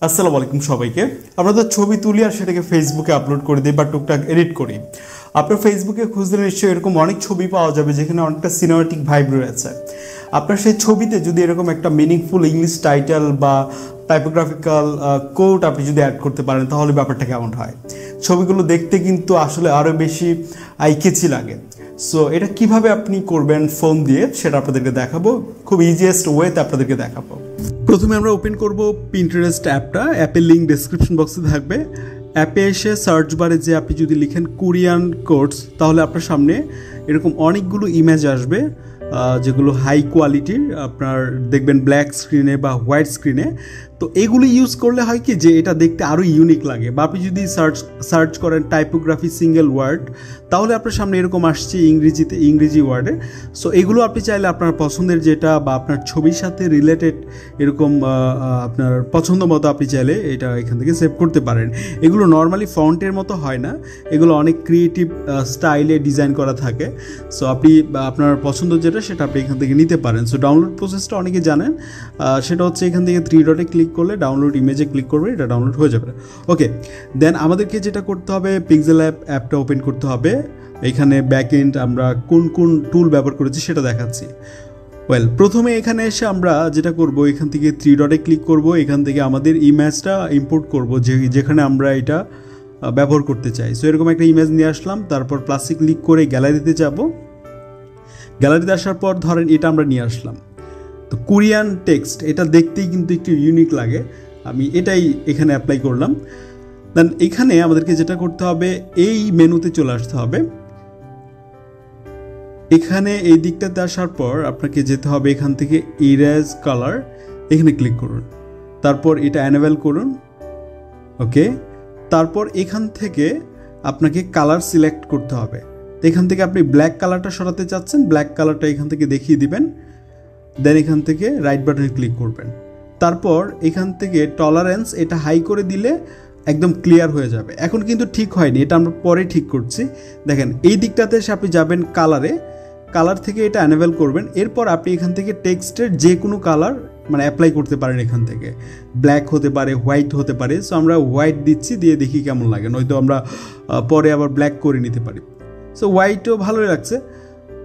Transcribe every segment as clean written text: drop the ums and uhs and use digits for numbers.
আসসালামু আলাইকুম সবাইকে। আমরা তো ছবি তুলি আর সেটাকে ফেসবুকে আপলোড করে দিই বা টুকটাক এডিট করি। আপনার ফেসবুকে খুঁজলে নিশ্চয়ই এরকম অনেক ছবি পাওয়া যাবে যেখানে অনেকটা সিনেমাটিক ভাইব রয়েছে। আপনার সেই ছবিতে যদি এরকম একটা মিনিংফুল ইংলিশ টাইটেল বা টাইপোগ্রাফিক্যাল কোড আপনি যদি অ্যাড করতে পারেন তাহলে ব্যাপারটা কেমন হয়। ছবিগুলো দেখতে কিন্তু আসলে আরও বেশি আইকেচি লাগে। সো এটা কিভাবে আপনি করবেন ফোন দিয়ে সেটা আপনাদেরকে দেখাবো, খুব ইজিয়েস্ট ওয়েতে আপনাদেরকে দেখাবো। প্রথমে আমরা ওপেন করব পিন্টারেস্ট অ্যাপটা। অ্যাপের লিঙ্ক ডেসক্রিপশন বক্সে থাকবে। অ্যাপে এসে সার্চ বারে যে আপনি যদি লিখেন কোরিয়ান কোডস তাহলে আপনার সামনে এরকম অনেকগুলো ইমেজ আসবে যেগুলো হাই কোয়ালিটির, আপনার দেখবেন ব্ল্যাক স্ক্রিনে বা হোয়াইট স্ক্রিনে। তো এগুলো ইউজ করলে হয় কি যে এটা দেখতে আরও ইউনিক লাগে। বা আপনি যদি সার্চ করেন টাইপোগ্রাফি সিঙ্গেল ওয়ার্ড তাহলে আপনার সামনে এরকম আসছে ইংরেজি ওয়ার্ডে। সো এগুলো আপনি চাইলে আপনার পছন্দের যেটা বা আপনার ছবির সাথে রিলেটেড এরকম আপনার পছন্দ মতো আপনি চাইলে এটা এখান থেকে সেভ করতে পারেন। এগুলো নর্মালি ফন্টের মতো হয় না, এগুলো অনেক ক্রিয়েটিভ স্টাইলে ডিজাইন করা থাকে। সো আপনি আপনার পছন্দ যেটা সেটা আপনি এখান থেকে নিতে পারেন। সো ডাউনলোড প্রসেসটা অনেকে জানেন, সেটা হচ্ছে এখান থেকে 3 ডটে ক্লিক করলে ডাউনলোড ইমেজে ক্লিক করবে, এটা ডাউনলোড হয়ে যাবে। ওকে, দেন আমাদেরকে যেটা করতে হবে পিক্সেল অ্যাপটা ওপেন করতে হবে। এখানে ব্যাক এন্ড আমরা কোন কোন টুল ব্যবহার করেছি সেটা দেখাচ্ছি। প্রথমে এখানে এসে আমরা যেটা করব এখান থেকে 3 ডটে ক্লিক করব। এখান থেকে আমাদের ইমেজটা ইম্পোর্ট করব যেখানে আমরা এটা ব্যবহার করতে চাই। সো এরকম একটা ইমেজ নিয়ে আসলাম, তারপর প্লাসে ক্লিক করে গ্যালারিতে যাব। গ্যালারিতে আসার পর ধরেন এটা আমরা নিয়ে আসলাম। তো কোরিয়ান টেক্সট এটা দেখতেই কিন্তু একটু ইউনিক লাগে, আমি এটাই এখানে অ্যাপ্লাই করলাম। দেন এখানে আমাদেরকে যেটা করতে হবে এই মেনুতে চলে আসতে হবে। এখানে এই দিকটাতে আসার পর আপনাকে যেতে হবে এখান থেকে ইরেজ কালার, এখানে ক্লিক করুন, তারপর এটা অ্যানেবল করুন। ওকে, তারপর এখান থেকে আপনাকে কালার সিলেক্ট করতে হবে। তো এখান থেকে আপনি ব্ল্যাক কালারটা সরাতে চাচ্ছেন, ব্ল্যাক কালারটা এখান থেকে দেখিয়ে দিবেন। দেন এখান থেকে রাইট বাটনে ক্লিক করবেন। তারপর এখান থেকে টলারেন্স এটা হাই করে দিলে একদম ক্লিয়ার হয়ে যাবে। এখন কিন্তু ঠিক হয়নি, এটা আমরা পরে ঠিক করছি। দেখেন এই দিকটাতে এসে আপনি যাবেন কালার থেকে এটা অ্যানেবল করবেন। এরপর আপনি এখান থেকে টেক্সটের যে কোনো কালার মানে অ্যাপ্লাই করতে পারেন। এখান থেকে ব্ল্যাক হতে পারে, হোয়াইট হতে পারে। সো আমরা হোয়াইট দিচ্ছি, দিয়ে দেখি কেমন লাগে, নয়তো আমরা পরে আবার ব্ল্যাক করে নিতে পারি। সো হোয়াইটও ভালোই লাগছে,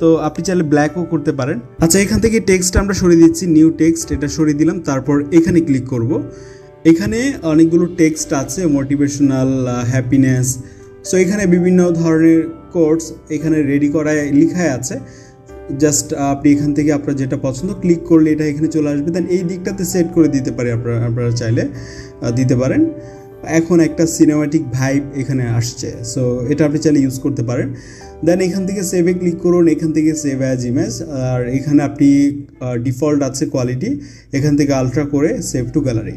তো আপনি চাইলে ব্ল্যাকও করতে পারেন। আচ্ছা, এখান থেকে টেক্সট আমরা সরিয়ে দিচ্ছি, নিউ টেক্সট এটা সরিয়ে দিলাম। তারপর এখানে ক্লিক করব। এখানে অনেকগুলো টেক্সট আছে, মোটিভেশনাল, হ্যাপিনেস। সো এখানে বিভিন্ন ধরনের কোডস এখানে রেডি করায় লিখায় আছে। জাস্ট আপনি এখান থেকে আপনার যেটা পছন্দ ক্লিক করলে এটা এখানে চলে আসবে। দেন এই দিকটাতে সেট করে দিতে পারি, আপনারা চাইলে দিতে পারেন। এখন একটা সিনেমাটিক ভাইব এখানে আসছে, সো এটা আপনি চাইলে ইউজ করতে পারেন। দেন এখান থেকে সেভে ক্লিক করুন, এখান থেকে সেভ অ্যাজ ইমেজ। আর এখানে আপনি ডিফল্ট আছে কোয়ালিটি, এখান থেকে আলট্রা করে সেভ টু গ্যালারি।